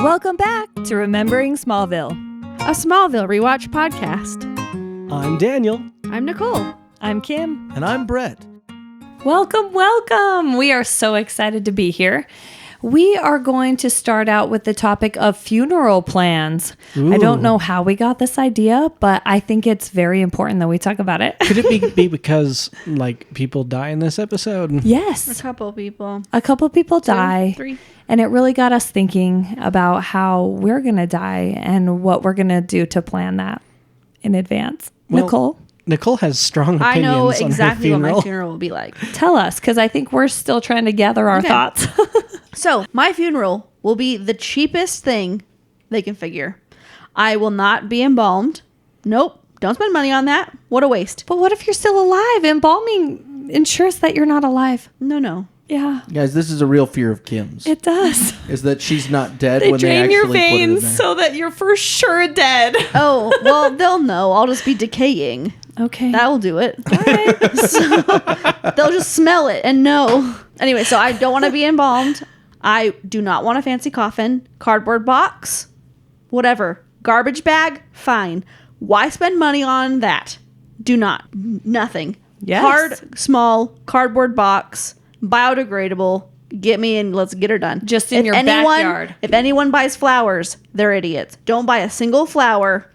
Welcome back to Remembering Smallville, a Smallville rewatch podcast. I'm Daniel. I'm Nicole. I'm Kim. And I'm Brett. Welcome. We are so excited to be here. We are going to start out with the topic of funeral plans. Ooh. I don't know how we got this idea, but I think it's very important that we talk about it. Could it be because people die in this episode? Yes. A couple people. A couple people die. 3. And it really got us thinking about how we're going to die and what we're going to do to plan that in advance. Well, Nicole has strong opinions I know on her exactly what funeral. my funeral will be like. Tell us, because I think we're still trying to gather our thoughts. So, my funeral will be the cheapest thing they can figure. I will not be embalmed. Nope. Don't spend money on that. What a waste. But what if you're still alive? Embalming ensures that you're not alive. No. Yeah. Guys, this is a real fear of Kim's. It does. Is that she's not dead They when they drain actually your put it in veins there. so that you're for sure dead. Oh, well, they'll know. I'll just be decaying. Okay. That will do it. All right. So, they'll just smell it and know. Anyway, so I don't want to be embalmed. I do not want a fancy coffin, cardboard box, whatever. Garbage bag, fine. Why spend money on that? Do not. Nothing. Yes. Hard, small, cardboard box, biodegradable. Get me in. Let's get her done. Just in your backyard. If anyone buys flowers, they're idiots. Don't buy a single flower.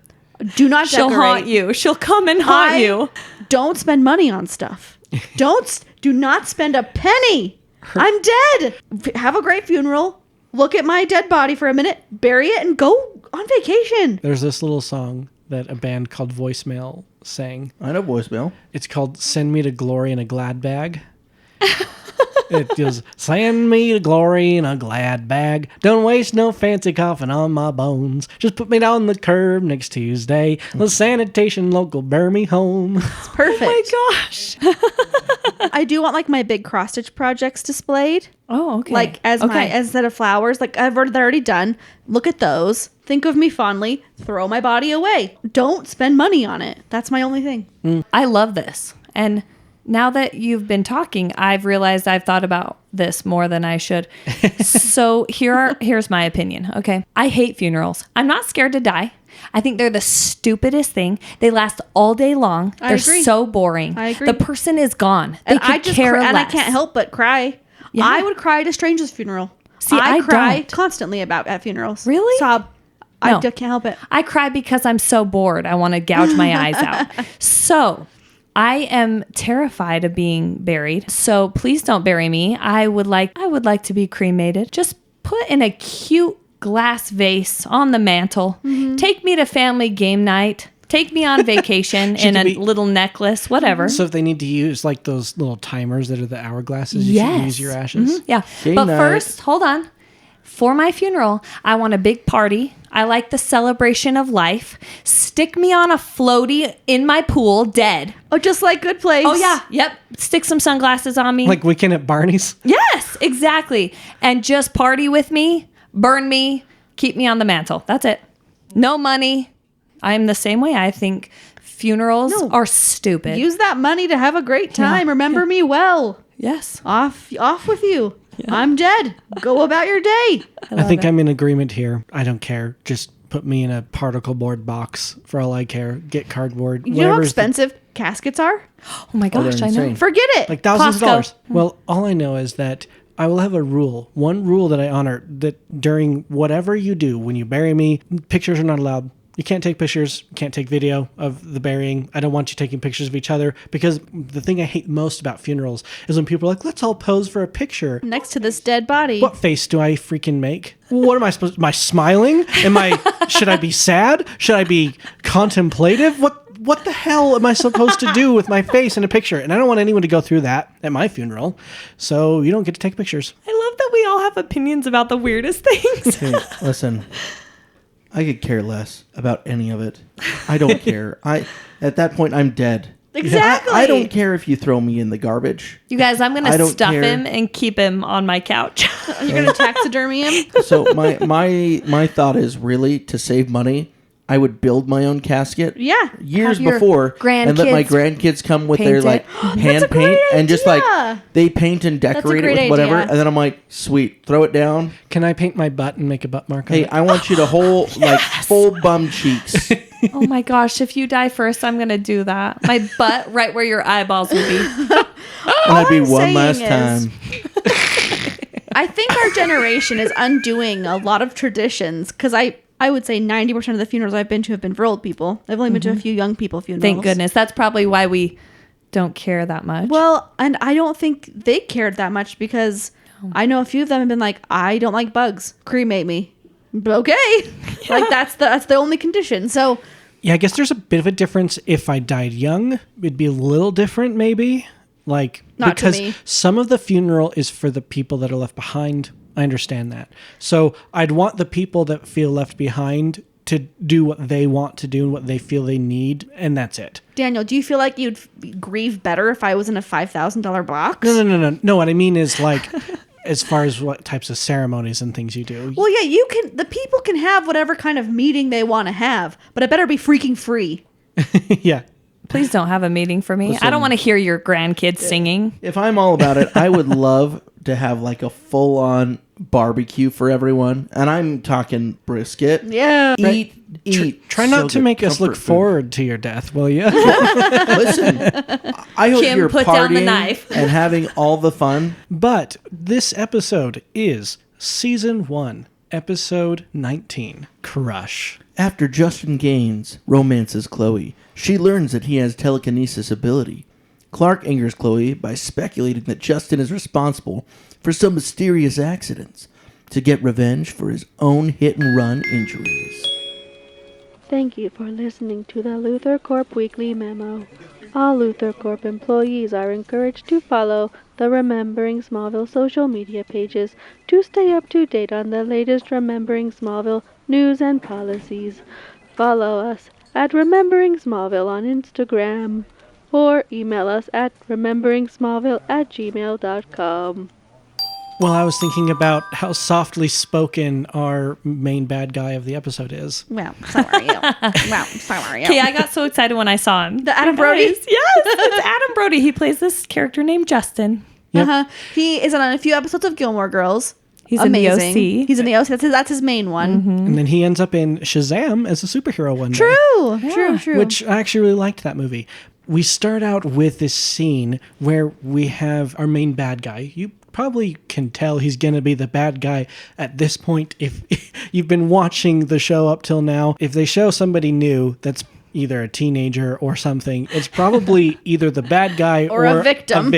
Do not She'll decorate. haunt you. She'll come and haunt you. Don't spend money on stuff. Do not spend a penny. I'm dead. Have a great funeral. Look at my dead body for a minute. Bury it and go on vacation. There's this little song that a band called Voicemail sang. I know voicemail. It's called Send Me to Glory in a Glad Bag. It goes, send me to glory in a glad bag. Don't waste no fancy coffin on my bones. Just put me down the curb next Tuesday. The sanitation local bear me home. It's perfect. Oh my gosh. I do want my big cross stitch projects displayed. Oh, okay. As instead of flowers, they're already done. Look at those. Think of me fondly. Throw my body away. Don't spend money on it. That's my only thing. I love this. And now that you've been talking, I've realized I've thought about this more than I should. So here's my opinion, okay? I hate funerals. I'm not scared to die. I think they're the stupidest thing. They last all day long. They're agree. so boring. I agree. The person is gone. They And could care less. and I can't help but cry. Yeah. I would cry at a stranger's funeral. See, I cry don't. constantly at funerals. Really? Sob. No. I can't help it. I cry because I'm so bored. I want to gouge my eyes out. So I am terrified of being buried. So please don't bury me. I would like to be cremated. Just put in a cute glass vase on the mantle. Mm-hmm. Take me to family game night. Take me on vacation in a little necklace, whatever. So if they need to use those little timers that are the hourglasses, you should use your ashes. Mm-hmm. Yeah. Game but night. First, hold on. For my funeral, I want a big party. I like the celebration of life. Stick me on a floaty in my pool, dead. Oh, just like Good Place. Oh, yeah. Yep. Stick some sunglasses on me. Like Weekend at Barney's? Yes, exactly. And just party with me, burn me, keep me on the mantle. That's it. No money. I'm the same way. I think funerals are stupid. Use that money to have a great time. Yeah. Remember me well. Yes. Off with you. Yeah. I'm dead. Go about your day. I think I'm in agreement here. I don't care. Just put me in a particle board box for all I care. Get cardboard. You know how expensive caskets are? Oh my gosh, they're I know. insane. Forget it. Like thousands of Costco. dollars. Well, all I know is that I will have a rule. One rule that I honor, that during whatever you do, when you bury me, pictures are not allowed. You can't take pictures, you can't take video of the burying. I don't want you taking pictures of each other, because the thing I hate most about funerals is when people are like, let's all pose for a picture. Next to this dead body. What face do I freaking make? What am I supposed to, am I smiling? Should I be sad? Should I be contemplative? What the hell am I supposed to do with my face in a picture? And I don't want anyone to go through that at my funeral. So you don't get to take pictures. I love that we all have opinions about the weirdest things. Hey, listen, I could care less about any of it. I don't care. At that point, I'm dead. Exactly. I don't care if you throw me in the garbage. You guys, I'm going I to don't stuff care. him and keep him on my couch. You're going to taxidermy him? So my thought is really to save money. I would build my own casket. Yeah. Years Have your before, and let my grandkids come with their paint like it. hand a great paint and just like idea. they paint and decorate it great with whatever, idea. and then I'm like, sweet, throw it down. Can I paint my butt and make a butt mark on Hey, it? I want you to hold like full bum cheeks. Oh my gosh, if you die first, I'm going to do that. My butt right where your eyeballs would be. And that'd be I'm one saying last is- time. I think our generation is undoing a lot of traditions because I would say 90% of the funerals I've been to have been for old people. I've only been to a few young people funerals. Thank goodness. That's probably why we don't care that much. Well, and I don't think they cared that much because I know a few of them have been like, I don't like bugs. Cremate me. Okay. Like that's the only condition. So Yeah, I guess there's a bit of a difference. If I died young, it'd be a little different, maybe. Like, Not to because me. some of the funeral is for the people that are left behind. I understand that. So I'd want the people that feel left behind to do what they want to do and what they feel they need, and that's it. Daniel, do you feel like you'd grieve better if I was in a $5,000 box? No. What I mean is like, as far as what types of ceremonies and things you do. Well, yeah, the people can have whatever kind of meeting they want to have, but it better be freaking free. Yeah. Please don't have a meeting for me. I don't want to hear your grandkids singing. If I'm all about it, I would love to have like a full-on barbecue for everyone, and I'm talking brisket. Yeah. Eat. Try not so to good. make us look Comfort food. forward to your death, will you? Listen, I hope Kim, you're put down the partying knife. and having all the fun. But this episode is Season 1, Episode 19, Crush. After Justin Gaines romances Chloe, she learns that he has telekinesis ability. Clark angers Chloe by speculating that Justin is responsible for some mysterious accidents to get revenge for his own hit-and-run injuries. Thank you for listening to the Luthor Corp Weekly Memo. All Luthor Corp employees are encouraged to follow the Remembering Smallville social media pages to stay up to date on the latest Remembering Smallville news and policies. Follow us at Remembering Smallville on Instagram or email us at rememberingsmallville@gmail.com. Well, I was thinking about how softly spoken our main bad guy of the episode is. Well, so are you. Well, so are you. Okay, I got so excited when I saw him. The Adam Brody? Guys, yes, it's Adam Brody. He plays this character named Justin. Yep. He is on a few episodes of Gilmore Girls. He's in the Amazing. OC. He's in the OC. That's his main one. And then he ends up in Shazam as a superhero one day. True. Which I actually really liked that movie. We start out with this scene where we have our main bad guy. You probably can tell he's going to be the bad guy at this point if you've been watching the show up till now. If they show somebody new that's either a teenager or something, it's probably either the bad guy Or a victim.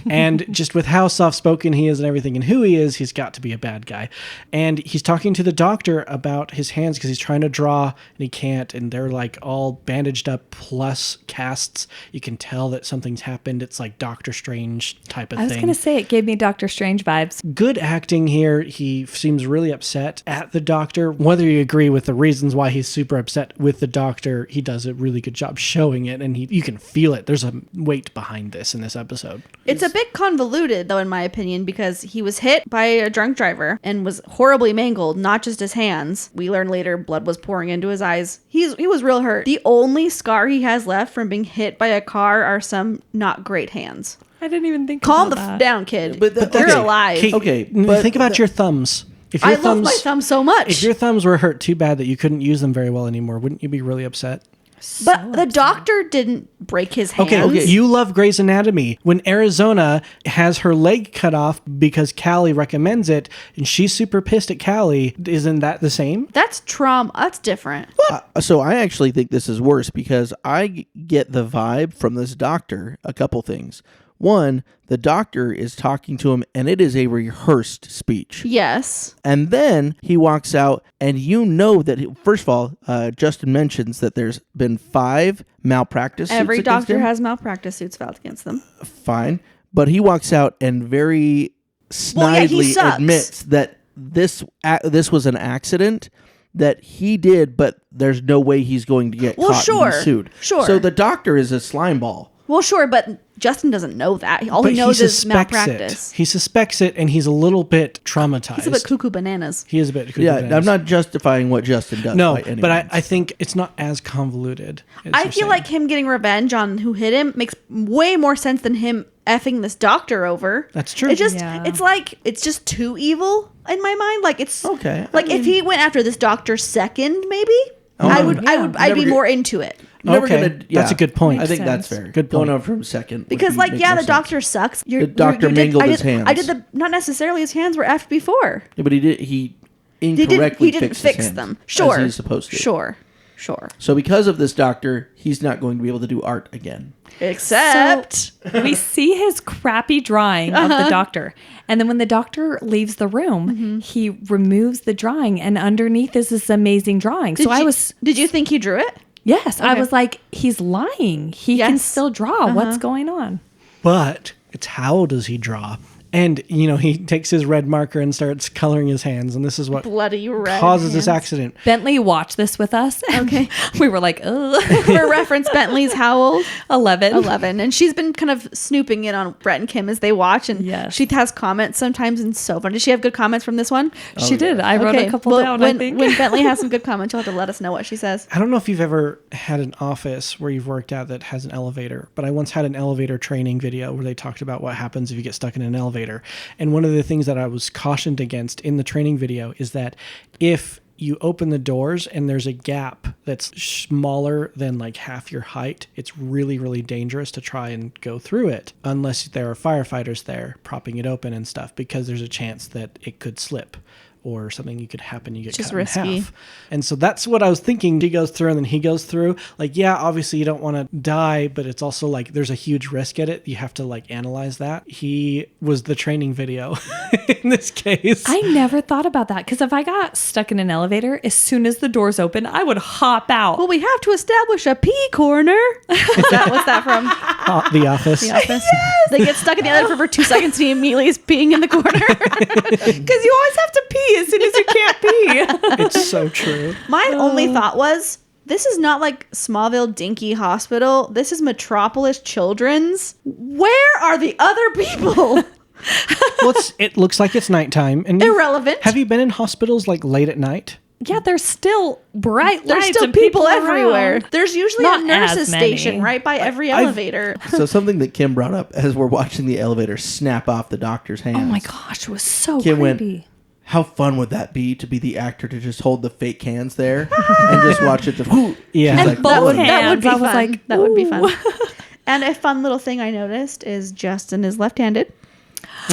And just with how soft-spoken he is and everything and who he is, he's got to be a bad guy. And he's talking to the doctor about his hands because he's trying to draw and he can't, and they're like all bandaged up plus casts. You can tell that something's happened. It's like Doctor Strange type of I was thing. going to say it gave me Doctor Strange vibes. Good acting here. He seems really upset at the doctor. Whether you agree with the reasons why he's super upset with the doctor, he does a really good job showing it, and you can feel it. There's a weight behind this in this episode. It's a bit convoluted, though, in my opinion, because he was hit by a drunk driver and was horribly mangled, not just his hands. We learn later blood was pouring into his eyes. He was real hurt. The only scar he has left from being hit by a car are some not great hands. I didn't even think Calm about the that. f down, kid. But You're okay. alive. Kate, Okay, but think about but- your thumbs. If your I love my thumb so much. If your thumbs were hurt too bad that you couldn't use them very well anymore, wouldn't you be really upset? But the doctor didn't break his hands. Okay, you love Grey's Anatomy. When Arizona has her leg cut off because Callie recommends it, and she's super pissed at Callie, isn't that the same? That's trauma. That's different. So I actually think this is worse because I get the vibe from this doctor, a couple things. One, the doctor is talking to him and it is a rehearsed speech. Yes. And then he walks out and you know that, first of all, Justin mentions that there's been 5 malpractice suits Every against doctor him. has malpractice suits filed against them. Fine. But he walks out and very Well, yeah, he snidely sucks. admits that this was an accident that he did, but there's no way he's going to get Well, caught sure, and be sued. sure. So the doctor is a slime ball. Well, sure, but Justin doesn't know that. All But he knows is suspects malpractice. it. He suspects it, and he's a little bit traumatized. He's a bit cuckoo bananas. He is a bit cuckoo. Yeah, bananas. I'm not justifying what Justin does. No, by any but means. I think it's not as convoluted. As I you're feel saying. like him getting revenge on who hit him makes way more sense than him effing this doctor over. That's true. It just, Yeah. it's like, it's just too evil in my mind. Like, it's Okay, Like, if he went after this doctor second, maybe I'd be Never more into it. Never Okay, gonna, that's a good point. I think Makes that's sense. fair. Good Going point. over from second would Because, be- like, make yeah, more the sense. doctor sucks. The doctor mangled his hands. I did not necessarily his hands were effed before. Yeah, but he incorrectly He didn't fixed fix his hands, them. as Sure. he's supposed to. Sure. So because of this doctor, he's not going to be able to do art again. Except. We see his crappy drawing of the doctor. And then when the doctor leaves the room, he removes the drawing, and underneath is this amazing drawing. Did you think he drew it? Yes, I Okay. was like, he's lying. He can Yes. still draw. What's going on? But it's how does he draw? And, he takes his red marker and starts coloring his hands. And this is what Bloody red. causes this hands. accident. Bentley watched this with us. Okay. We were like, ugh. For reference, Bentley's how old? 11. 11. And she's been kind of snooping in on Brett and Kim as they watch. And Yes. she has comments sometimes, and so fun. Did she have good comments from this one? She did. I wrote a couple down, when, I think. when Bentley has some good comments, you'll have to let us know what she says. I don't know if you've ever had an office where you've worked at that has an elevator, but I once had an elevator training video where they talked about what happens if you get stuck in an elevator. And one of the things that I was cautioned against in the training video is that if you open the doors and there's a gap that's smaller than like half your height, it's really, really dangerous to try and go through it unless there are firefighters there propping it open and stuff, because there's a chance that it could slip or something you could happen, you get Just cut risky. in half. And so that's what I was thinking. He goes through and then he goes through. Like, yeah, obviously you don't want to die, but it's also like there's a huge risk at it. You have to like analyze that. He was the training video in this case. I never thought about that, because if I got stuck in an elevator, as soon as the doors open, I would hop out. Well, we have to establish a pee corner. What's that from? The Office. The Office. They get stuck in the elevator for 2 seconds and he immediately is peeing in the corner. Because you always have to pee as soon as you can't pee. It's so true. My only thought was, this is not like Smallville Dinky Hospital. This is Metropolis Children's. Where are the other people? Well, it looks like it's nighttime. And Irrelevant. Have you been in hospitals like late at night? Yeah, there's still bright There's lights still and people around. everywhere. There's usually Not a nurse's as many. station right by every elevator. So something that Kim brought up as we're watching the elevator snap off the doctor's hands. Oh my gosh, it was so Kim creepy. went, how fun would that be to be the actor to just hold the fake hands there and just watch it just whoo. Yeah. She's And like, both that would hands, be I fun. was like, that would be ooh. fun. And a fun little thing I noticed is Justin is left-handed. I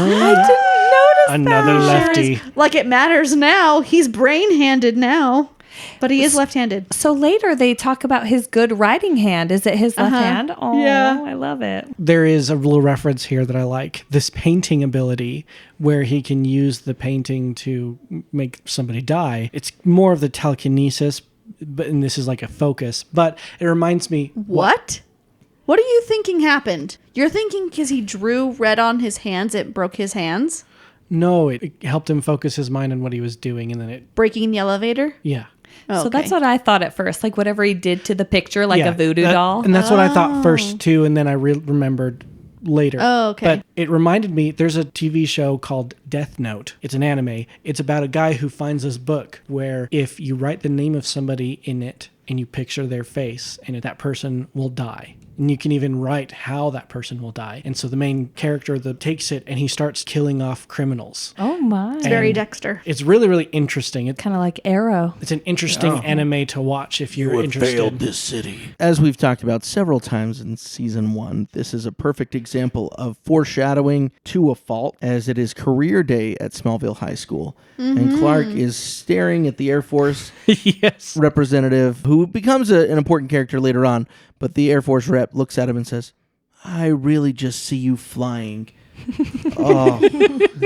didn't notice Another that. lefty. Like it matters now. He's brain-handed now, but he is left-handed. So later they talk about his good writing hand. Is it his left hand? Oh, Yeah. I love it. There is a little reference here that I like. This painting ability where he can use the painting to make somebody die. It's more of the telekinesis, and this is like a focus. But it reminds me... What? What are you thinking happened? You're thinking because he drew red on his hands, it broke his hands? No, it helped him focus his mind on what he was doing, and then it... Breaking the elevator? Yeah. Oh, So that's okay. what I thought at first. Like whatever he did to the picture, like Yeah, a voodoo that- doll. And that's what I thought first, too, and then I remembered later. Oh, okay. But it reminded me, there's a TV show called Death Note. It's an anime. It's about a guy who finds this book where if you write the name of somebody in it and you picture their face, and that person will die. And you can even write how that person will die. And so the main character takes it and he starts killing off criminals. Oh my. It's very And Dexter. It's really, really interesting. It's Kind of like Arrow. an interesting anime to watch if you're interested. this city. As we've talked about several times in season 1, this is a perfect example of foreshadowing to a fault, as it is career day at Smallville High School. And Clark is staring at the Air Force Yes. representative, who becomes an important character later on, but the Air Force rep looks at him and says, I really just see you flying. Oh,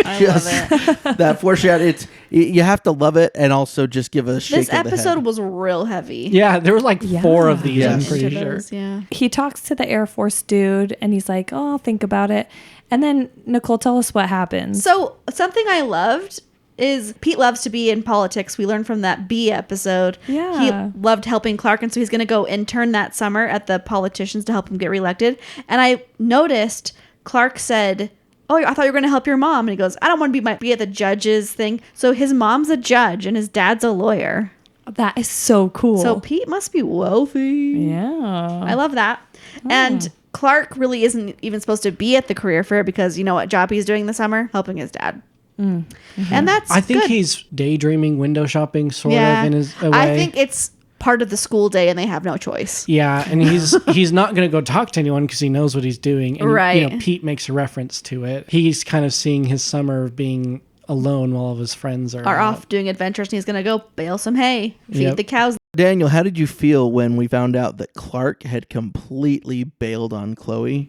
I love it. that foreshadow. You have to love it and also just give a shake This of the head. episode was real heavy. Yeah, there were like 4 of these, Yeah. I'm pretty Into sure. those, yeah. He talks to the Air Force dude and he's like, oh, I'll think about it. And then Nicole, tell us what happens. So something I loved is Pete loves to be in politics. We learned from that B episode. Yeah. He loved helping Clark, and so he's going to go intern that summer at the politicians to help him get reelected. And I noticed Clark said, "Oh, I thought you were going to help your mom." And he goes, "I don't want to be at the judge's thing." So his mom's a judge and his dad's a lawyer. That is so cool. So Pete must be wealthy. yeah. I love that. And Clark really isn't even supposed to be at the career fair because you know what job he's doing this summer? Helping his dad. And that's I think good. he's daydreaming, window shopping, sort Yeah. of in his a way. I think it's part of the school day and they have no choice. Yeah, and he's not going to go talk to anyone because he knows what he's doing. And, Right. You know, Pete makes a reference to it. He's kind of seeing his summer being alone while all of his friends are out. Off doing adventures and he's going to go bale some hay, feed Yep. the cows. Daniel, how did you feel when we found out that Clark had completely bailed on Chloe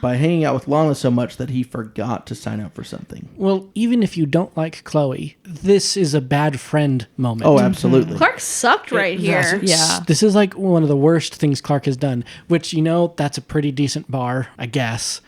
by hanging out with Lana so much that he forgot to sign up for something? Well, even if you don't like Chloe, this is a bad friend moment. Oh, absolutely. Clark sucked right here. Yeah. This is like one of the worst things Clark has done, which, you know, that's a pretty decent bar, I guess,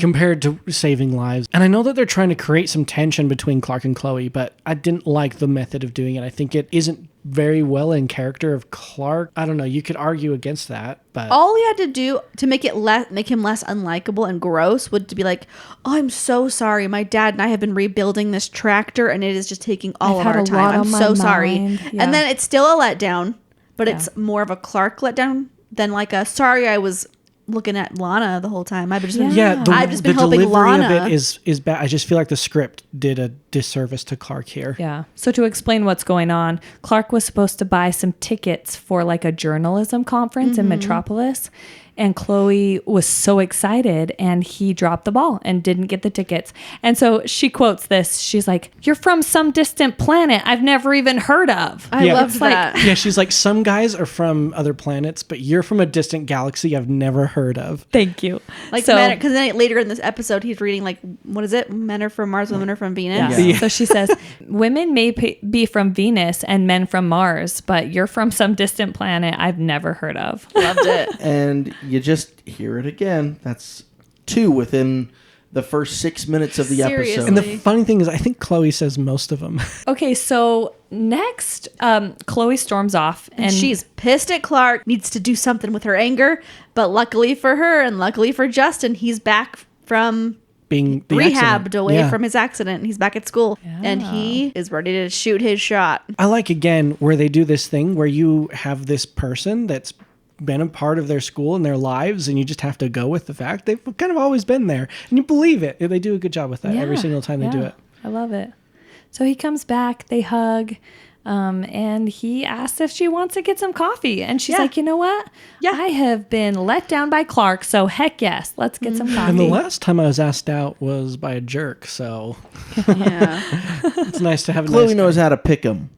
compared to saving lives. And I know that they're trying to create some tension between Clark and Chloe, but I didn't like the method of doing it. I think it isn't very well in character of Clark. I don't know. You could argue against that, but All he had to do to make him less unlikable and gross would to be like, "Oh, I'm so sorry. My dad and I have been rebuilding this tractor and it is just taking all I've of had our a time. lot I'm on my so sorry." mind. Yeah. And then it's still a letdown, but it's more of a Clark letdown than like a sorry I was looking at Lana the whole time. I've just been, yeah, I've just been the helping delivery Lana. of it is bad. I just feel like the script did a disservice to Clark here. Yeah. So to explain what's going on, Clark was supposed to buy some tickets for like a journalism conference in Metropolis. And Chloe was so excited and he dropped the ball and didn't get the tickets. And so she quotes this. She's like, "You're from some distant planet I've never even heard of." I Yeah. loved It's that. Yeah, she's like, some guys are from other planets, but you're from a distant galaxy I've never heard of. Thank you. Like, so, because then later in this episode, he's reading like, what is it? Men are from Mars, women are from Venus. yeah. Yeah. So she says, "Women may be from Venus and men from Mars, but you're from some distant planet I've never heard of." Loved it. And you just hear it again. That's 2 within the first 6 minutes of the Seriously. episode. And the funny thing is, I think Chloe says most of them. Okay, so next, Chloe storms off And she's pissed at Clark, needs to do something with her anger. But luckily for her and luckily for Justin, he's back from Being the rehabbed accident. away Yeah. from his accident. He's back at school and he is ready to shoot his shot. I like, again, where they do this thing where you have this person that's been a part of their school and their lives, and you just have to go with the fact they've kind of always been there, and you believe it. They do a good job with that every single time they do it. I love it. So he comes back, they hug, and he asks if she wants to get some coffee. And she's Yeah. like, "You know what? Yeah. I have been let down by Clark, so heck yes, let's get some coffee." And the last time I was asked out was by a jerk, so Yeah. it's nice to have a Chloe nice knows how to pick them.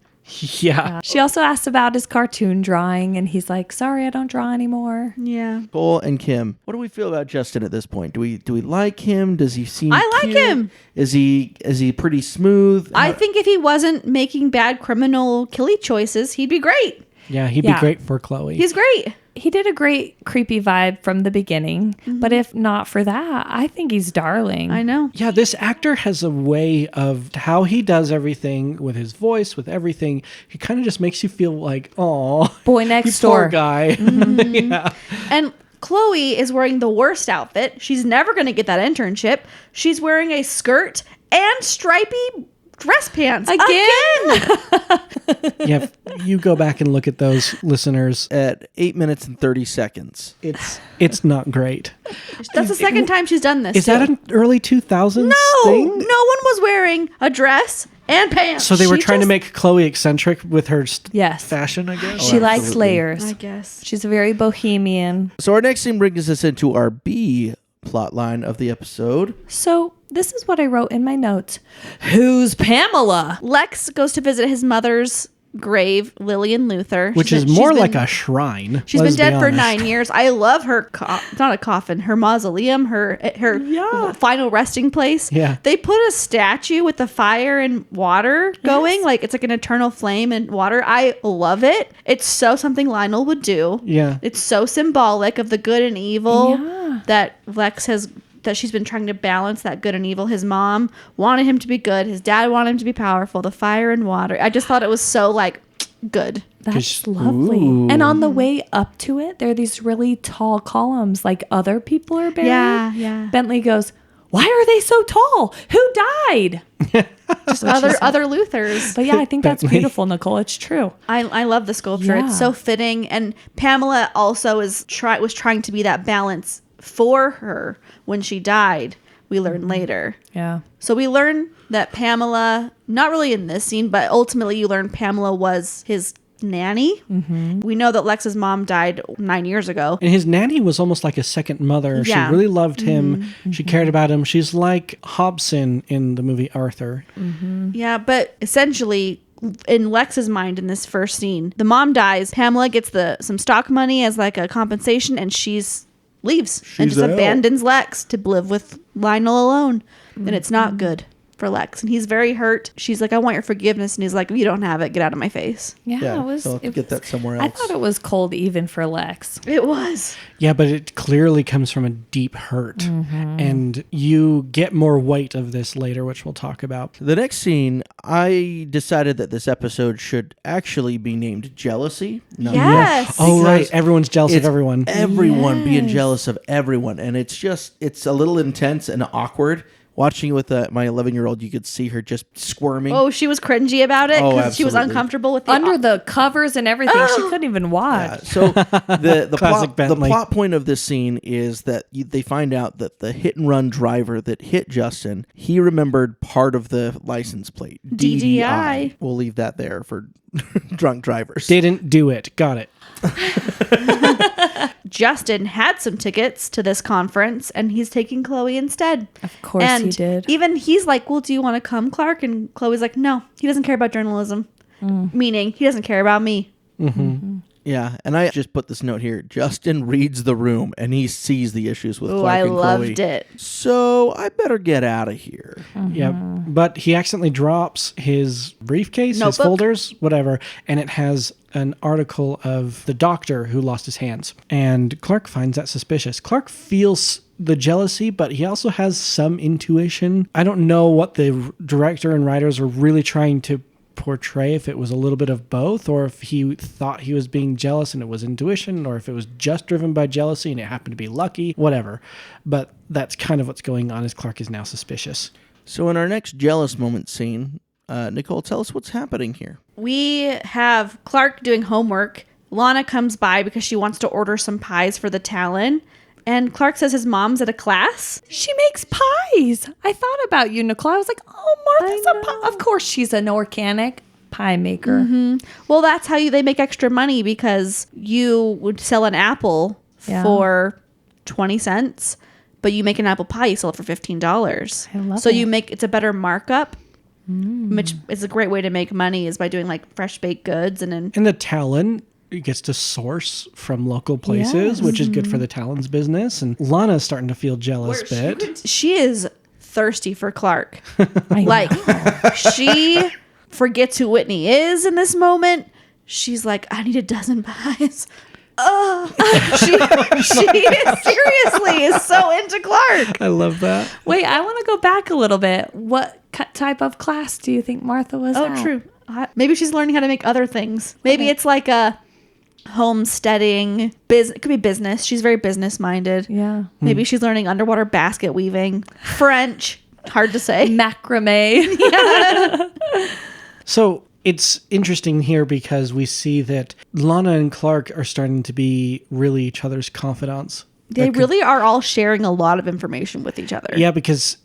Yeah. She also asked about his cartoon drawing, and he's like, "Sorry, I don't draw anymore." Yeah. Cole and Kim, what do we feel about Justin at this point? Do we like him? Does he seem I like cute? him. Is he pretty smooth? I think if he wasn't making bad criminal killing choices, he'd be great. Yeah, he'd Yeah. be great for Chloe. He's great. He did a great creepy vibe from the beginning, but if not for that, I think he's darling. I know. Yeah, this actor has a way of how he does everything with his voice, with everything. He kind of just makes you feel like, oh, Boy next poor door. guy. Yeah. And Chloe is wearing the worst outfit. She's never going to get that internship. She's wearing a skirt and stripy dress pants. Again? Yeah, if you go back and look at those, listeners. At 8 minutes and 30 seconds. It's not great. That's the second time she's done this. Is that an early 2000s no, thing? no one was wearing a dress and pants. So they were She trying to just- make Chloe eccentric with her Yes. fashion, I guess. She likes absolutely. layers. I guess. She's very bohemian. So our next scene brings us into our B plot line of the episode. So this is what I wrote in my notes. Who's Pamela? Lex goes to visit his mother's grave, Lillian Luther. Which is more like a shrine. She's let's been be dead for honest. 9 years. I love her. It's not a coffin. Her mausoleum. Her final resting place. Yeah. They put a statue with the fire and water going. Like it's like an eternal flame and water. I love it. It's so something Lionel would do. Yeah. It's so symbolic of the good and evil Yeah. that Lex has that she's been trying to balance that good and evil. His mom wanted him to be good. His dad wanted him to be powerful. The fire and water. I just thought it was so like good. That's lovely. Ooh. And on the way up to it, there are these really tall columns, like other people are buried. Yeah. Bentley goes, "Why are they so tall? Who died?" Just other Luthers. But yeah, I think that's Bentley. beautiful, Nicole. It's true. I love the sculpture. Yeah. It's so fitting. And Pamela also was trying to be that balance for her when she died. We learn later. Yeah. So we learn that Pamela, not really in this scene, but ultimately you learn Pamela was his nanny. Mm-hmm. We know that Lex's mom died 9 years ago. And his nanny was almost like a second mother. Yeah. She really loved him. She cared about him. She's like Hobson in the movie Arthur. Yeah, but essentially, in Lex's mind in this first scene, the mom dies. Pamela gets some stock money as like a compensation, and leaves and just out. abandons Lex to live with Lionel alone. And it's not good for Lex. And he's very hurt. She's like, "I want your forgiveness." And he's like, "You don't have it. Get out of my face." Yeah, it was. I'll have to get that somewhere I else. thought it was cold even for Lex. It was. Yeah, but it clearly comes from a deep hurt. And you get more weight of this later, which we'll talk about. The next scene, I decided that this episode should actually be named Jealousy. Not Yes. Oh, Because right. Everyone's jealous of it's everyone. Everyone being Yes. jealous of everyone. And it's a little intense and awkward. Watching with my 11-year-old, you could see her just squirming. Oh, she was cringy about it Oh, because she was absolutely. uncomfortable with the Under the covers and everything, she couldn't even watch. Yeah, so the Classic Bentley. plot point of this scene is that they find out that the hit and run driver that hit Justin, he remembered part of the license plate. DDI. We'll leave that there for drunk drivers. Didn't do it. Got it. Justin had some tickets to this conference, and he's taking Chloe instead. Of course and he did. Even he's like, "Well, do you want to come, Clark?" And Chloe's like, "No, he doesn't care about journalism." Meaning, he doesn't care about me. Yeah, and I just put this note here. Justin reads the room, and he sees the issues with Oh, Clark I and loved Chloe. it. So I better get out of here. Yeah. But he accidentally drops his briefcase, his Notebook? folders, whatever, and it has an article of the doctor who lost his hands. And Clark finds that suspicious. Clark feels the jealousy, but he also has some intuition. I don't know what the director and writers are really trying to portray, if it was a little bit of both, or if he thought he was being jealous and it was intuition, or if it was just driven by jealousy and it happened to be lucky, whatever. But that's kind of what's going on, is Clark is now suspicious. So in our next jealous moment scene, Nicole, tell us what's happening here. We have Clark doing homework. Lana comes by because she wants to order some pies for the Talon. And Clark says his mom's at a class. She makes pies. I thought about you, Nicole. I was like, "Oh, Martha's a pie." Of course, she's an organic pie maker. Well, that's how they make extra money, because you would sell an apple Yeah. for 20 cents, but you make an apple pie, you sell it for $15. I love so it. it's a better markup, which is a great way to make money, is by doing like fresh baked goods. And then And the Talon gets to source from local places, Yes. which is good for the Talon's business. And Lana's starting to feel jealous a bit. she is thirsty for Clark. I Like, know. she forgets who Whitney is in this moment. She's like, "I need a dozen pies." She seriously is so into Clark. I love that. Wait, I want to go back a little bit. What type of class do you think Martha was Oh, at? true. Maybe she's learning how to make other things. Maybe it's like a homesteading it could be business. She's very business minded. Yeah. Maybe she's learning underwater basket weaving, French. Hard to say. Macrame. So it's interesting here because we see that Lana and Clark are starting to be really each other's confidants. They really are all sharing a lot of information with each other. Yeah, because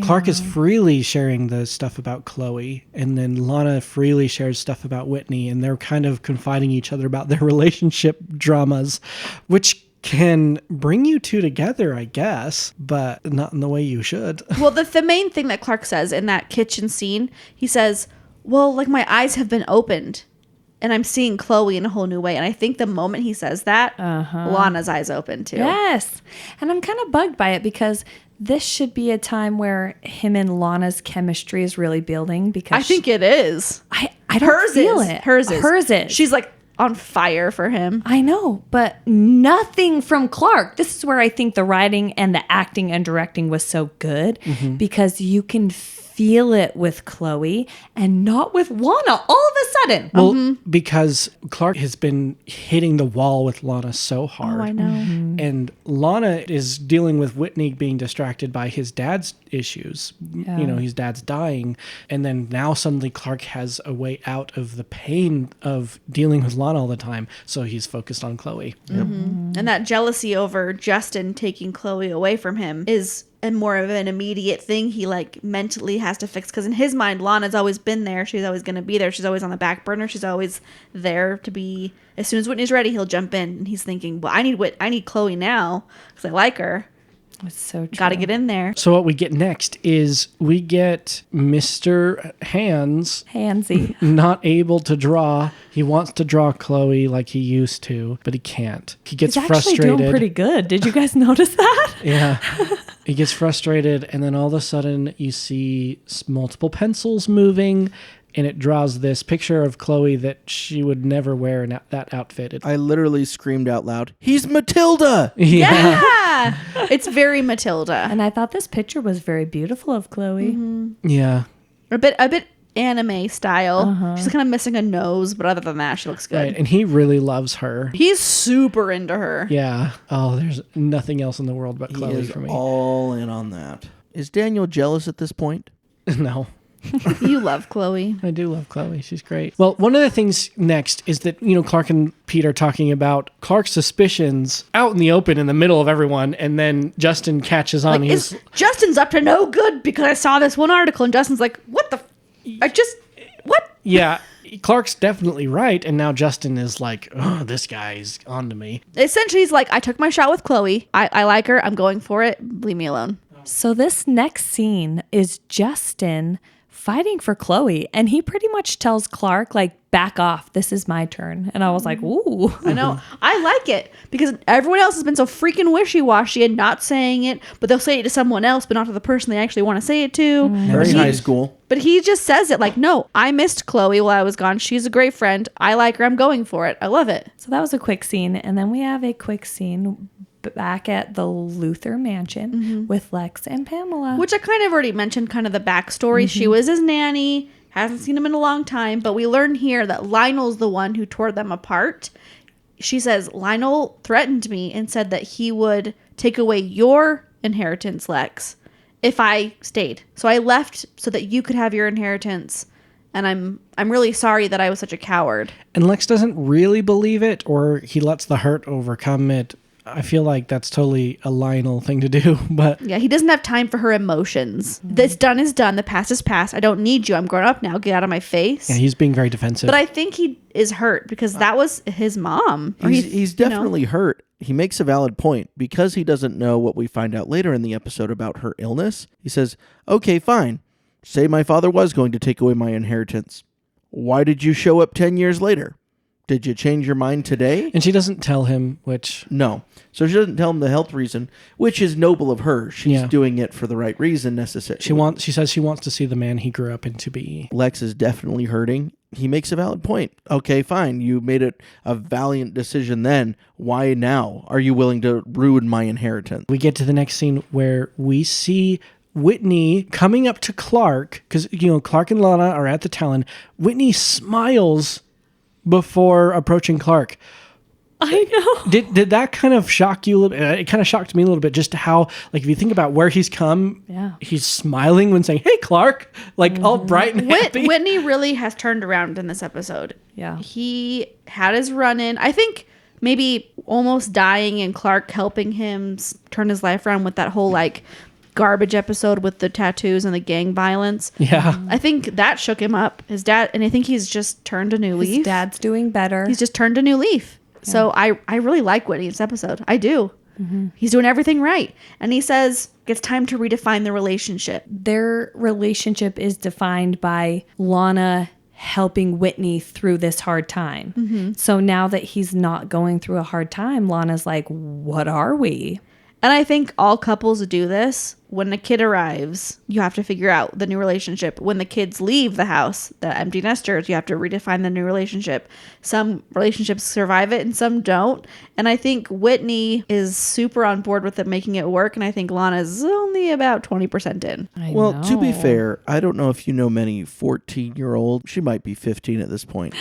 Clark is freely sharing the stuff about Chloe, and then Lana freely shares stuff about Whitney, and they're kind of confiding each other about their relationship dramas, which can bring you two together, I guess, but not in the way you should. Well, the main thing that Clark says in that kitchen scene, he says, "Well, like, my eyes have been opened and I'm seeing Chloe in a whole new way." And I think the moment he says that, Lana's eyes open too. Yes. And I'm kind of bugged by it because this should be a time where him and Lana's chemistry is really building, because I think it is. I don't feel it. Hers is. Hers is. She's like, on fire for him. I know, but nothing from Clark. This is where I think the writing and the acting and directing was so good because you can feel it with Chloe and not with Lana all of a sudden. Well, because Clark has been hitting the wall with Lana so hard. Oh, I know. And Lana is dealing with Whitney being distracted by his dad's issues. Yeah. You know, his dad's dying. And then now suddenly Clark has a way out of the pain of dealing with Lana all the time. So he's focused on Chloe. And that jealousy over Justin taking Chloe away from him is a more of an immediate thing he like mentally has to fix, because in his mind Lana's always been there, she's always going to be there, she's always on the back burner, she's always there to be, as soon as Whitney's ready he'll jump in, and he's thinking, well, I need Chloe now because I like her. It's so true. Got to get in there. So what we get next is we get Mr. Handsy. not able to draw. He wants to draw Chloe like he used to, but he can't. He gets He's actually frustrated. doing pretty good. Did you guys notice that? Yeah. He gets frustrated, and then all of a sudden you see multiple pencils moving, and it draws this picture of Chloe that she would never wear in that outfit. I literally screamed out loud, "He's Matilda!" Yeah. It's very Matilda. And I thought this picture was very beautiful of Chloe. Yeah. A bit anime style. She's kind of missing a nose, but other than that, she looks good. Right. And he really loves her. He's super into her. Yeah. Oh, there's nothing else in the world but He Chloe is for me. all in on that. Is Daniel jealous at this point? No. You love Chloe. I do love Chloe. She's great. Well, one of the things next is that, Clark and Pete are talking about Clark's suspicions out in the open in the middle of everyone, and then Justin catches on. Like, Justin's up to no good because I saw this one article, and Justin's like, what the... what? Yeah, Clark's definitely right, and now Justin is like, oh, this guy's onto me. Essentially, he's like, I took my shot with Chloe. I like her. I'm going for it. Leave me alone. So this next scene is Justin fighting for Chloe, and he pretty much tells Clark, like, back off, this is my turn. And I was like, ooh. I know. I like it because everyone else has been so freaking wishy-washy and not saying it, but they'll say it to someone else, but not to the person they actually want to say it to. Very high school. But he just says it like, no, I missed Chloe while I was gone. She's a great friend. I like her. I'm going for it. I love it. So that was a quick scene. And then we have a quick scene back at the Luther mansion with Lex and Pamela. Which I kind of already mentioned, kind of the backstory. She was his nanny. Hasn't seen him in a long time, but we learn here that Lionel's the one who tore them apart. She says, Lionel threatened me and said that he would take away your inheritance, Lex, if I stayed. So I left so that you could have your inheritance. And I'm really sorry that I was such a coward. And Lex doesn't really believe it, or he lets the hurt overcome it. I feel like that's totally a Lionel thing to do, but... Yeah, he doesn't have time for her emotions. This done is done. The past is past. I don't need you. I'm grown up now. Get out of my face. Yeah, he's being very defensive. But I think he is hurt because that was his mom. Or He's definitely hurt. He makes a valid point. Because he doesn't know what we find out later in the episode about her illness, he says, okay, fine. Say my father was going to take away my inheritance. Why did you show up 10 years later? Did you change your mind today? And she doesn't tell him, which... No. So she doesn't tell him the health reason, which is noble of her. She's doing it for the right reason necessarily. She says she wants to see the man he grew up into be. Lex is definitely hurting. He makes a valid point. Okay, fine. You made it a valiant decision then. Why now? Are you willing to ruin my inheritance? We get to the next scene where we see Whitney coming up to Clark, because, Clark and Lana are at the Talon. Whitney smiles before approaching Clark. I know. Did that kind of shock you a little bit? It kind of shocked me a little bit, just how, like, if you think about where he's come, he's smiling when saying, hey, Clark, like, all bright and happy. Whitney really has turned around in this episode. Yeah. He had his run-in. I think maybe almost dying and Clark helping him turn his life around with that whole, like, garbage episode with the tattoos and the gang violence. Yeah. I think that shook him up. His dad, and I think he's just turned a new leaf. His dad's doing better. He's just turned a new leaf. Yeah. So I really like Whitney in this episode. I do. He's doing everything right. And he says it's time to redefine the relationship. Their relationship is defined by Lana helping Whitney through this hard time. So now that he's not going through a hard time, Lana's like, what are we? And I think all couples do this. when a kid arrives, you have to figure out the new relationship. When the kids leave the house, the empty nesters, you have to redefine the new relationship. Some relationships survive it and some don't. And I think Whitney is super on board with it, making it work. And I think Lana's only about 20% in. Well, to be fair, I don't know if you know many 14-year-old, she might be 15 at this point,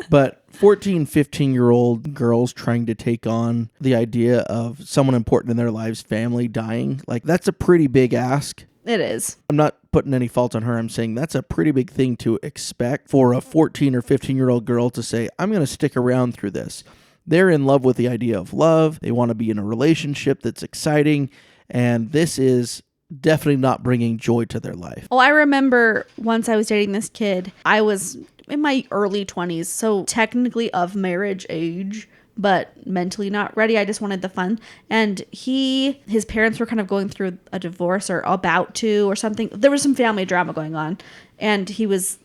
but 14, 15-year-old girls trying to take on the idea of someone important in their lives, family dying, like that's a pretty big ask. It is. I'm not putting any fault on her. I'm saying that's a pretty big thing to expect for a 14 or 15-year-old girl to say, I'm going to stick around through this. They're in love with the idea of love. They want to be in a relationship that's exciting. And this is definitely not bringing joy to their life. Oh, I remember once I was dating this kid. I was in my early 20s, so technically of marriage age, but mentally not ready. I just wanted the fun. And his parents were kind of going through a divorce or about to or something. There was some family drama going on. And he was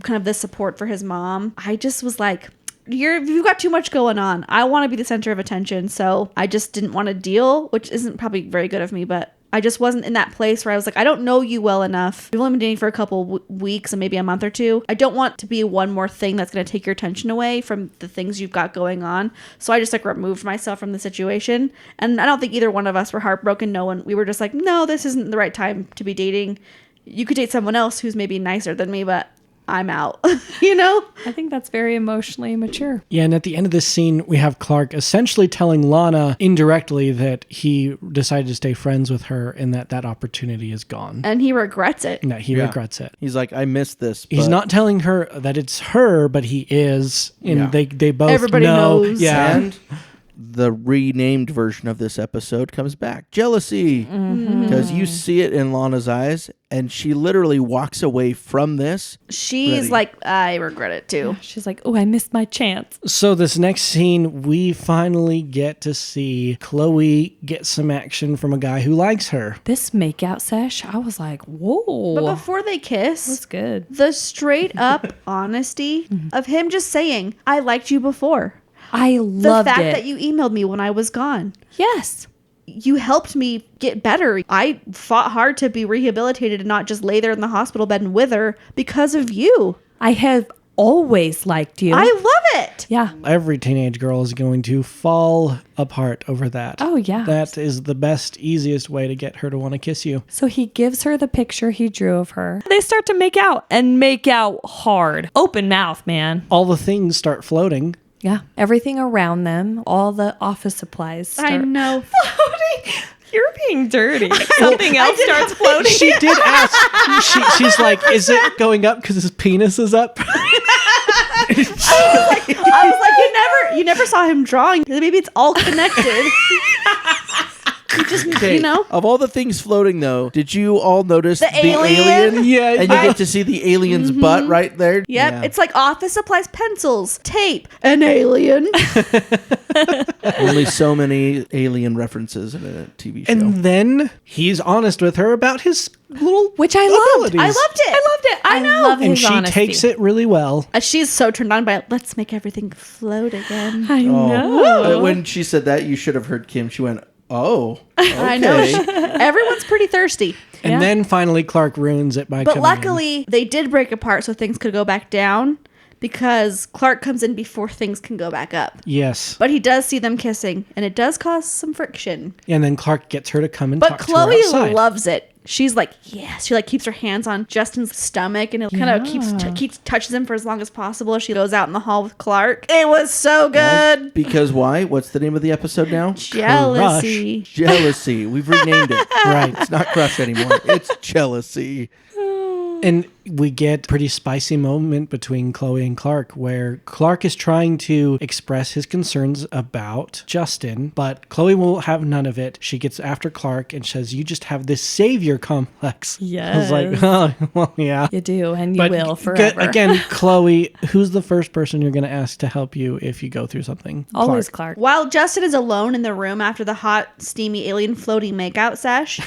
kind of the support for his mom. I just was like, you've got too much going on. I want to be the center of attention. So I just didn't want to deal, which isn't probably very good of me, but I just wasn't in that place where I was like, I don't know you well enough. We've only been dating for a couple weeks and maybe a month or two. I don't want to be one more thing that's going to take your attention away from the things you've got going on. So I just like removed myself from the situation. And I don't think either one of us were heartbroken. We were just like, no, this isn't the right time to be dating. You could date someone else who's maybe nicer than me, but I'm out, you know? I think that's very emotionally mature. Yeah, and at the end of this scene, we have Clark essentially telling Lana indirectly that he decided to stay friends with her and that opportunity is gone. And he regrets it. No, he regrets it. He's like, I missed this. He's but- not telling her that it's her, but he is. And they both Everybody know. knows. Yeah. And the renamed version of this episode comes back. Jealousy. Because you see it in Lana's eyes, and she literally walks away from this. She's ready. like, I regret it too. She's like, oh, I missed my chance. So this next scene, we finally get to see Chloe get some action from a guy who likes her. This makeout sesh, I was like, whoa. But before they kiss, That's good. the straight up honesty of him just saying, I liked you before. I The loved fact it. that you emailed me when I was gone. Yes. You helped me get better. I fought hard to be rehabilitated and not just lay there in the hospital bed and wither because of you. I have always liked you. I love it. Yeah. Every teenage girl is going to fall apart over that. Oh, yeah. That is the best, easiest way to get her to want to kiss you. So he gives her the picture he drew of her. They start to make out and make out hard. Open mouth, man. All the things start floating. Yeah. Everything around them, all the office supplies start I know. floating. You're being dirty. Something else starts floating. She did ask. She's like, is it going up because his penis is up? I was like, you never saw him drawing. Maybe it's all connected. You just, Okay, you know. of all the things floating, though, did you all notice the alien? Yeah, And you get to see the alien's butt right there? Yep, Yeah. it's like office supplies, pencils, tape, an alien. Only so many alien references in a TV show. And then he's honest with her about his little Which I loved. abilities. I loved it. I loved it. I know. Love And his she honesty. takes it really well. She's so turned on by it. Let's make everything float again. I know. When she said that, you should have heard Kim. She went, oh, okay. I know. Everyone's pretty thirsty. And Yeah. then finally Clark ruins it by But coming luckily, they did break apart so things could go back down because Clark comes in before things can go back up. in. Yes. But he does see them kissing, and it does cause some friction. And then Clark gets her to come and But talk Chloe to her outside. loves it. She's like, yes. She like keeps her hands on Justin's stomach, and it kind of keeps touches him for as long as possible. She goes out in the hall with Clark. It was so good. Because why? What's the name of the episode now? Jealousy. Jealousy. We've renamed it. Right. It's not crush anymore. It's jealousy. And we get a pretty spicy moment between Chloe and Clark where Clark is trying to express his concerns about Justin, but Chloe will have none of it. She gets after Clark and says, you just have this savior complex. I was like, Yes. oh, well, yeah. You do, and you But will forever. Again, Chloe, who's the first person you're going to ask to help you if you go through something? Always Clark. While Justin is alone in the room after the hot, steamy alien floating makeout sesh,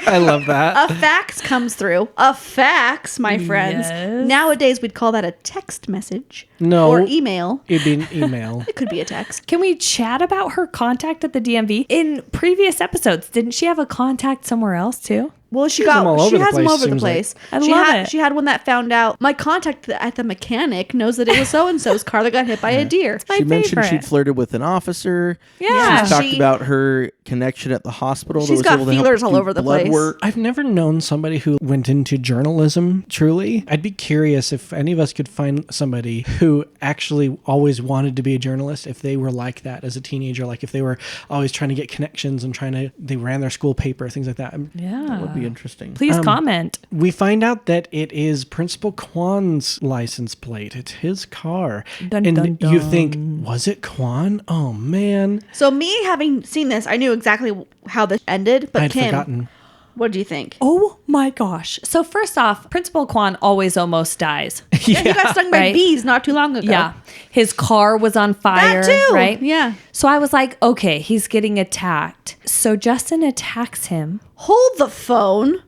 I love that. a fax comes through true. A fax, my friends. Yes. Nowadays, we'd call that a text message. No. Or email. It'd be an email. It could be a text. Can we chat about her contact at the DMV? In previous episodes, didn't she have a contact somewhere else too? Well, she has them all over the has them place, over the seems like. place. I she love had, it. She had one that found out my contact at the mechanic knows that it was so and so's car that got hit by a deer. My She mentioned favorite. she'd flirted with an officer. Yeah. She's talked She- about her connection at the hospital. that She's was got able to help feelers all do over the blood place. work. I've never known somebody who went into journalism, truly. I'd be curious if any of us could find somebody who actually always wanted to be a journalist, if they were like that as a teenager, like if they were always trying to get connections and they ran their school paper, things like that. Yeah. That would be interesting. Please comment. We find out that it is Principal Kwan's license plate. It's his car. Dun, and dun, you dun. think, was it Kwan? Oh, man. So me having seen this, I knew exactly how this ended. But I'd Kim, forgotten. what do you think? Oh my gosh. So first off, Principal Kwan always almost dies. Yeah, he got stung by Right. bees not too long ago. Yeah. His car was on fire. That too. Right? Yeah. So I was like, okay, he's getting attacked. So Justin attacks him. Hold the phone.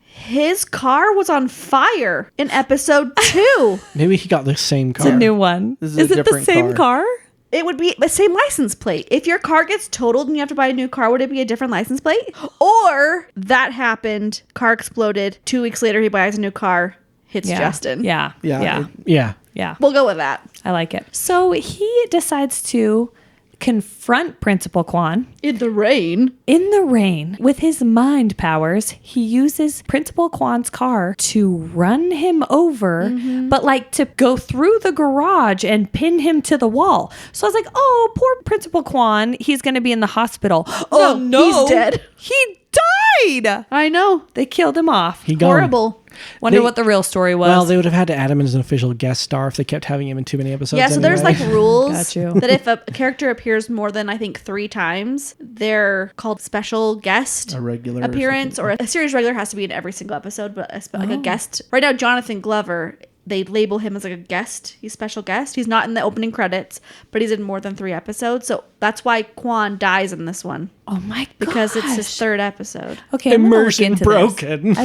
His car was on fire in episode 2. Maybe he got the same car. It's a new one. This is Is a it the different same car. car? It would be the same license plate. If your car gets totaled and you have to buy a new car, would it be a different license plate? Or that happened, car exploded, 2 weeks later he buys a new car, hits Yeah. Justin. Yeah. Yeah, Yeah. it- Yeah. Yeah. We'll go with that. I like it. So he decides to confront Principal Kwan In the rain. in the rain. With his mind powers, he uses Principal Kwan's car to run him over, but like to go through the garage and pin him to the wall. So I was like, oh, poor Principal Kwan. He's going to be in the hospital. Oh, no. he's dead. He died. I know. They killed him off. He gone. Horrible. Wonder They- what the real story was. Well, they would have had to add him as an official guest star if they kept having him in too many episodes. Yeah, so there's anyway. like rules Got you. that if a character appears more than I think 3 times, they're called special guest A regular appearance, or a series regular has to be in every single episode, but like a guest. Right now, Jonathan Glover, they label him as like a guest. He's special guest. He's not in the opening credits, but he's in more than 3 episodes. So that's why Kwan dies in this one, oh my god. because it's his 3rd episode. Okay, I'm gonna look Immersion into broken. This.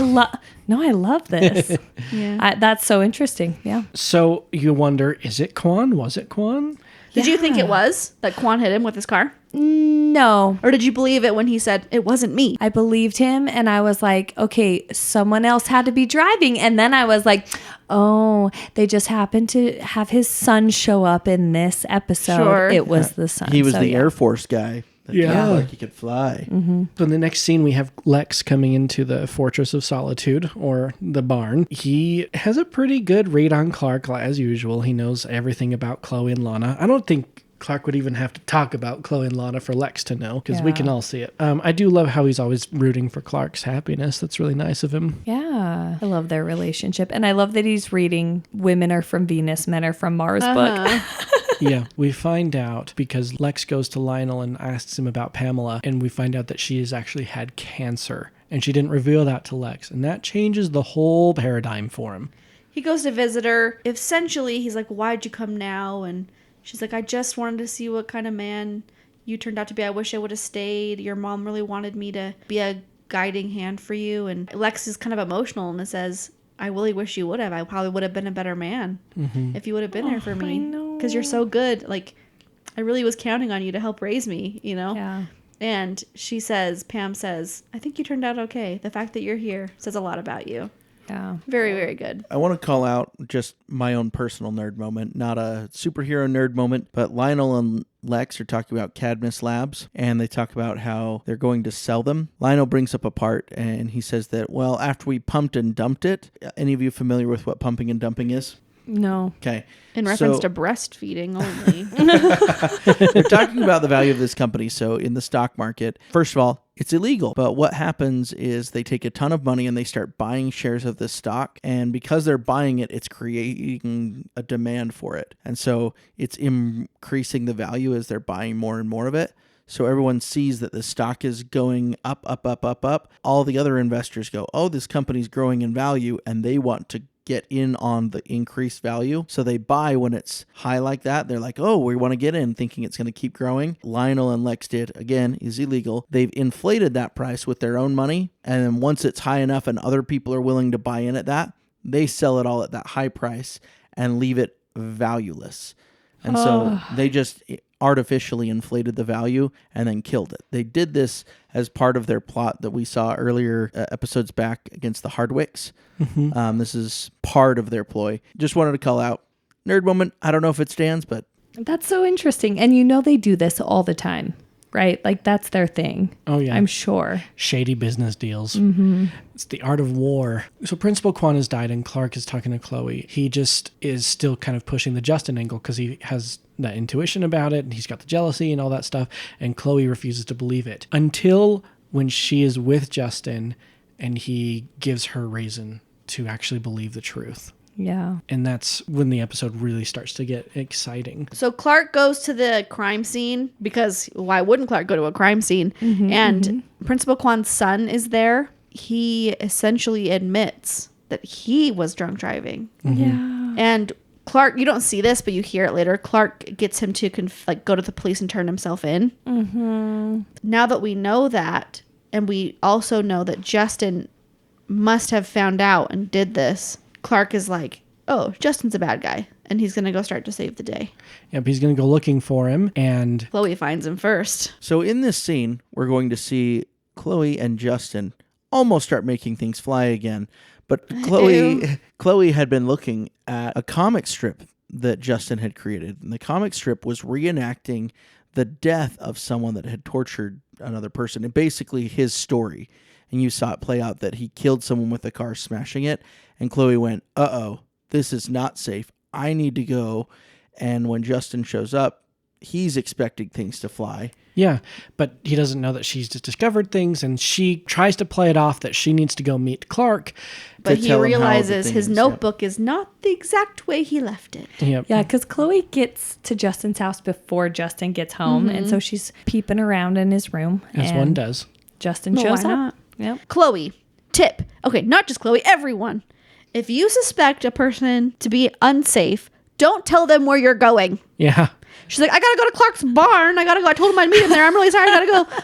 I love this. Yeah. That's so interesting. Yeah. So you wonder, is it Kwan? Was it Kwan? Did you think it was that Kwan hit him with his car? No, Or did you believe it when he said, it wasn't me? I believed him and I was like, okay, someone else had to be driving. And then I was like, oh, they just happened to have his son show up in this episode. Sure. It was the son. He was So, the yeah. Air Force guy. That Yeah. looked like he could fly. So in the next scene, we have Lex coming into the Fortress of Solitude, or the barn. He has a pretty good read on Clark, as usual. He knows everything about Chloe and Lana. I don't think Clark would even have to talk about Chloe and Lana for Lex to know, because we Yeah. can all see it. I do love how he's always rooting for Clark's happiness. That's really nice of him. Yeah. I love their relationship. And I love that he's reading Women Are From Venus, Men Are From Mars book. Yeah, we find out because Lex goes to Lionel and asks him about Pamela, and we find out that she has actually had cancer, and she didn't reveal that to Lex, and that changes the whole paradigm for him. He goes to visit her. Essentially, he's like, why'd you come now? And she's like, I just wanted to see what kind of man you turned out to be. I wish I would have stayed. Your mom really wanted me to be a guiding hand for you. And Lex is kind of emotional and it says, I really wish you would have. I probably would have been a better man if you would have been there for me. know. Because you're so good. Like, I really was counting on you to help raise me, you know? Yeah. And Pam says, I think you turned out okay. The fact that you're here says a lot about you. Yeah. Very, very good. I want to call out just my own personal nerd moment, not a superhero nerd moment, but Lionel and Lex are talking about Cadmus Labs, and they talk about how they're going to sell them. Lionel brings up a part, and he says that, well, after we pumped and dumped it, any of you familiar with what pumping and dumping is? No. Okay. In reference So- to breastfeeding only. They're talking about the value of this company. So in the stock market, first of all, it's illegal. But what happens is they take a ton of money and they start buying shares of this stock. And because they're buying it, it's creating a demand for it. And so it's increasing the value as they're buying more and more of it. So everyone sees that the stock is going up, up, up, up, up. All the other investors go, oh, this company's growing in value, and they want to get in on the increased value. So they buy when it's high like that. They're like, oh, we want to get in, thinking it's going to keep growing. Lionel and Lex did, again, is illegal. They've inflated that price with their own money. And then once it's high enough and other people are willing to buy in at that, they sell it all at that high price and leave it valueless. And so they just artificially inflated the value and then killed it. They did this as part of their plot that we saw earlier episodes back against the Hardwicks. Mm-hmm. This is part of their ploy. Just wanted to call out nerd moment. I don't know if it stands, but That's so interesting. And you know they do this all the time, right? Like that's their thing. Oh, yeah. I'm sure. Shady business deals. Mm-hmm. It's the art of war. So Principal Quan has died and Clark is talking to Chloe. He just is still kind of pushing the Justin angle because he has that intuition about it and he's got the jealousy and all that stuff. And Chloe refuses to believe it until when she is with Justin and he gives her reason to actually believe the truth. Yeah. And that's when the episode really starts to get exciting. So Clark goes to the crime scene because why wouldn't Clark go to a crime scene? And Principal Quan's son is there. He essentially admits that he was drunk driving. Yeah. And Clark, you don't see this, but you hear it later. Clark gets him to go to the police and turn himself in. Now that we know that, and we also know that Justin must have found out and did this, Clark is like, oh, Justin's a bad guy. And he's going to go start to save the day. Yep, he's going to go looking for him. And Chloe finds him first. So in this scene, we're going to see Chloe and Justin almost start making things fly again. But Chloe had been looking at a comic strip that Justin had created. And the comic strip was reenacting the death of someone that had tortured another person. And basically his story. And you saw it play out that he killed someone with a car, smashing it. And Chloe went, uh-oh, this is not safe. I need to go. And when Justin shows up, he's expecting things to fly. yeah, but he doesn't know that she's just discovered things. And she tries to play it off that she needs to go meet Clark. But he tell him how the realizes thing his is, notebook is not the exact way he left it. Yep. Yeah, because Chloe gets to Justin's house before Justin gets home. And so she's peeping around in his room. As and one does. Justin Well, shows why up. not? Yep. Chloe, tip. Okay, not just Chloe, everyone. If you suspect a person to be unsafe, don't tell them where you're going. Yeah. She's like, I gotta go to Clark's barn. I gotta go. I told him I'd meet him there. I'm really sorry. I gotta go.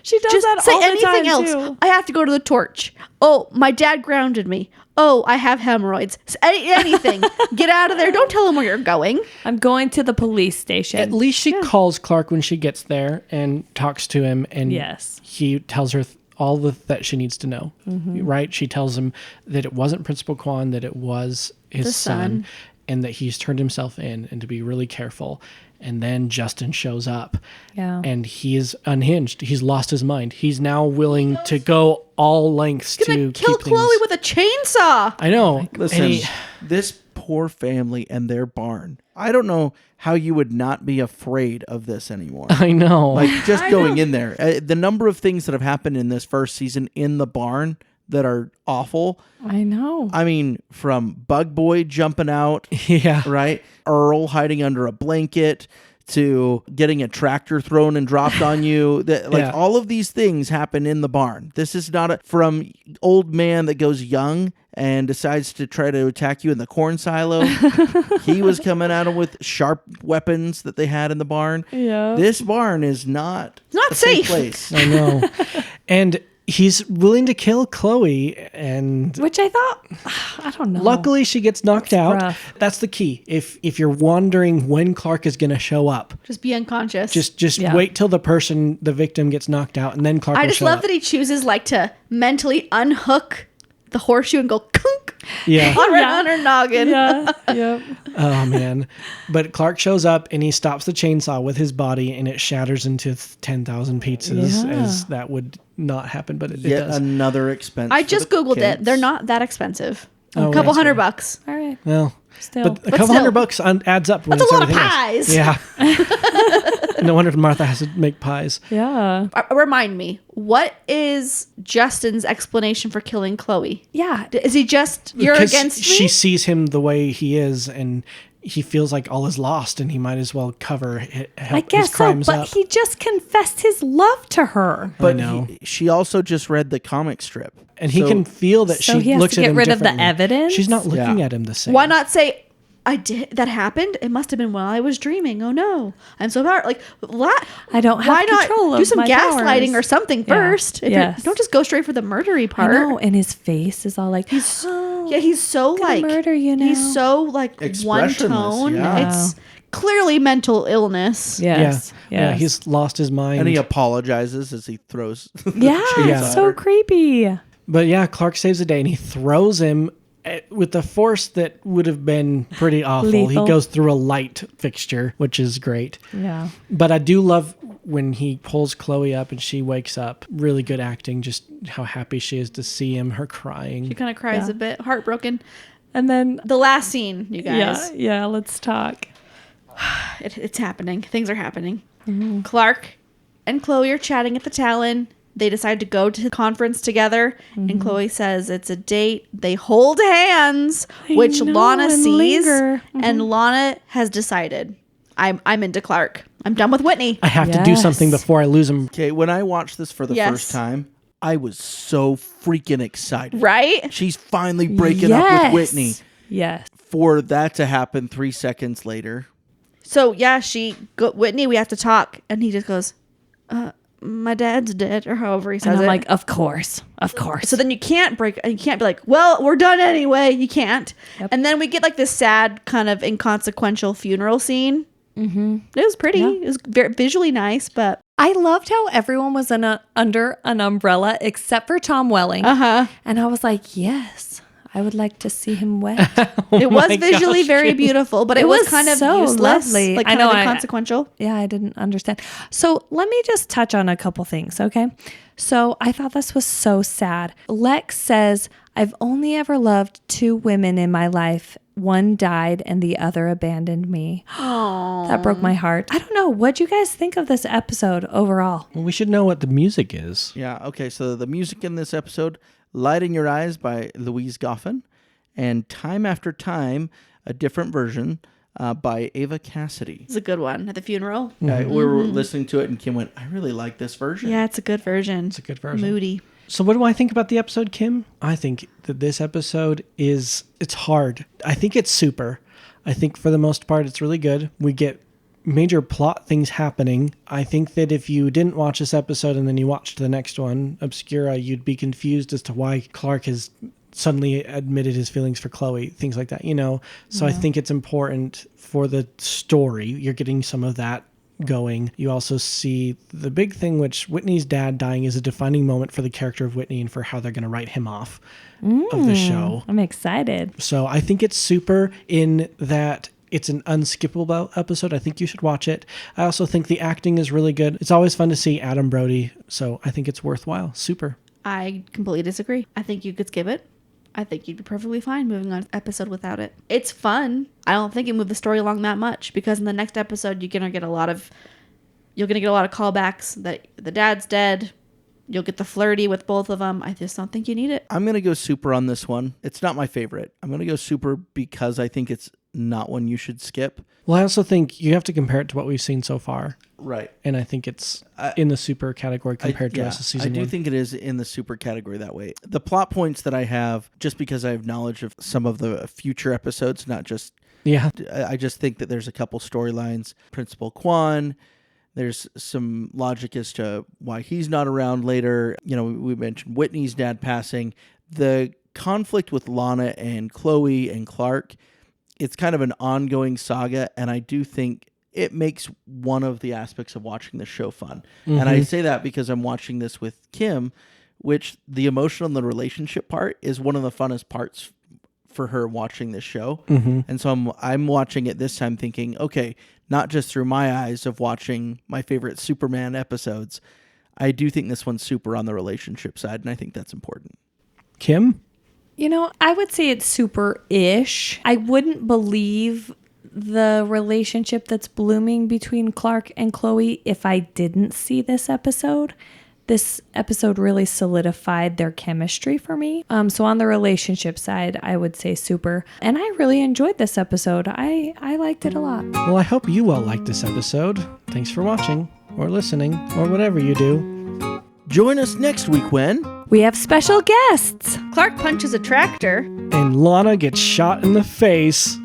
She does Just that say all the anything time, else. too. I have to go to the torch. Oh, my dad grounded me. Oh, I have hemorrhoids. Anything. Get out of there. Don't tell them where you're going. I'm going to the police station. At least she calls Clark when she gets there and talks to him. And Yes. he tells her all that she needs to know. Right? She tells him that it wasn't Principal Quan, that it was his The son, son. and that he's turned himself in and to be really careful. And then Justin shows up. Yeah. And he is unhinged. He's lost his mind. He's now willing to go all lengths He's gonna to kill keep Chloe things. with a chainsaw. I know. Listen, And this poor family and their barn. I don't know how you would not be afraid of this anymore. I know. Like just going in there. The number of things that have happened in this first season in the barn that are awful. I know. I mean, from Bug Boy jumping out, yeah. right? Earl hiding under a blanket, to getting a tractor thrown and dropped on you. Yeah. All of these things happen in the barn. This is not from old man that goes young and decides to try to attack you in the corn silo. He was coming at him with sharp weapons that they had in the barn. Yeah. This barn is not Not a safe safe. place. I know. And he's willing to kill Chloe, and Which I thought, I don't know. luckily she gets knocked That's out. rough. That's the key. If you're wondering when Clark is going to show up, Just be unconscious. just Yeah. wait till the victim gets knocked out, and then Clark I will just show love up. that he chooses to mentally unhook the horseshoe and go kunk Yeah. on her noggin. Yeah. Yep. Oh man. But Clark shows up and he stops the chainsaw with his body, and it shatters into 10,000 pieces, Yeah. as that would not happen, but it Yet does. another expense. I for just the googled it. kids. They're not that expensive. Oh, A couple that's $100. All right. Well, Still. but a But couple still. $100 adds up when That's it's a lot of everything else. pies. Yeah. No wonder Martha has to make pies. Yeah. Remind me, what is Justin's explanation for killing Chloe? Yeah. Is he just, you're 'Cause against me? She sees him the way he is, and he feels like all is lost and he might as well cover I guess his crimes so, but up. he just confessed his love to her. But know. she also just read the comic strip. And he So- can feel that So she he has looks to at get him rid of the differently. evidence? She's not looking Yeah. at him the same. Why not say, I did, that happened? It must have been while I was dreaming. Oh no. I'm so powerful. Like, I don't have why control not of do some my gaslighting powers. or something Yeah. first? If Yes. don't just go straight for the murdery I part. know, and his face is all like, Yeah, he's so gonna like murder you now. He's so like one Expressionless, tone. yeah. It's clearly mental illness. yes, Yeah, yes. he's lost his mind. And he apologizes as he throws. the yeah, chainsaw at so her. creepy. But yeah, Clark saves the day and he throws him with the force that would have been pretty awful. Lethal. He goes through a light fixture, which is great. Yeah. But I do love when he pulls Chloe up and she wakes up. Really good acting, just how happy she is to see him, her crying. She kind of cries Yeah. a bit, heartbroken. And then, The last scene, you guys. yeah, let's talk. It's happening. Things are happening. Mm-hmm. Clark and Chloe are chatting at the Talon. They decide to go to the conference together, Mm-hmm. and Chloe says it's a date. They hold hands, which know, Lana and sees, linger. and Lana has decided, I'm into Clark. I'm done with Whitney. I have to do something Yes. before I lose him. Okay, when I watched this for the Yes. first time, I was so freaking excited. Right? She's finally breaking up with Whitney. Yes. For that to happen 3 seconds later. So yeah, Whitney, we have to talk, and he just goes, my dad's dead, or however he says And I'm it. like, of course. So then you can't be like, well, we're done anyway. You can't. Yep. And then we get like this sad kind of inconsequential funeral scene. Mm-hmm. It was pretty. Yeah. It was very visually nice, but I loved how everyone was under an umbrella except for Tom Welling. And I was like, yes, I would like to see him wet. it was my visually gosh, very Kim. beautiful, but it, It was was kind of so useless. lovely. Like I kind know, of I- inconsequential. Yeah, I didn't understand. So let me just touch on a couple things, okay? So I thought this was so sad. Lex says, I've only ever loved 2 women in my life. One died and the other abandoned me. That broke my heart. I don't know. What'd you guys think of this episode overall? Well, we should know what the music is. Yeah, okay, so the music in this episode, Light in Your Eyes by Louise Goffin, and Time After Time, a different version by Ava Cassidy. It's a good one at the funeral. We were listening to it and Kim went, I really like this version. Yeah, it's a good version. It's a good version. Moody. So what do I think about the episode, Kim? I think that this episode it's hard. I think it's super. I think for the most part it's really good. We get major plot things happening. I think that if you didn't watch this episode and then you watched the next one, Obscura, you'd be confused as to why Clark has suddenly admitted his feelings for Chloe, things like that, So I think it's important for the story. You're getting some of that going. You also see the big thing, which Whitney's dad dying is a defining moment for the character of Whitney and for how they're going to write him off of the show. I'm excited. So I think it's super in that it's an unskippable episode. I think you should watch it. I also think the acting is really good. It's always fun to see Adam Brody. So I think it's worthwhile. Super. I completely disagree. I think you could skip it. I think you'd be perfectly fine moving on an episode without it. It's fun. I don't think it moved the story along that much because in the next episode you're gonna get a lot of callbacks that the dad's dead. You'll get the flirty with both of them. I just don't think you need it. I'm going to go super on this one. It's not my favorite. I'm going to go super because I think it's not one you should skip. Well, I also think you have to compare it to what we've seen so far. Right. And I think it's in the super category compared to the rest of season I do 1. think it is in the super category that way. The plot points that I have, just because I have knowledge of some of the future episodes, not just... Yeah. I just think that there's a couple storylines. Principal Quan, there's some logic as to why he's not around later. We mentioned Whitney's dad passing. The conflict with Lana and Chloe and Clark, it's kind of an ongoing saga, and I do think it makes one of the aspects of watching the show fun. Mm-hmm. And I say that because I'm watching this with Kim, which the emotional and the relationship part is one of the funnest parts for her watching this show. Mm-hmm. And so I'm watching it this time thinking, okay, not just through my eyes of watching my favorite Superman episodes, I do think this one's super on the relationship side, and I think that's important. Kim? I would say it's super-ish. I wouldn't believe the relationship that's blooming between Clark and Chloe if I didn't see this episode. this episode really solidified their chemistry for me. So on the relationship side, I would say super. And I really enjoyed this episode. I liked it a lot. Well, I hope you all liked this episode. Thanks for watching, or listening, or whatever you do. Join us next week when We have special guests. Clark punches a tractor. And Lana gets shot in the face.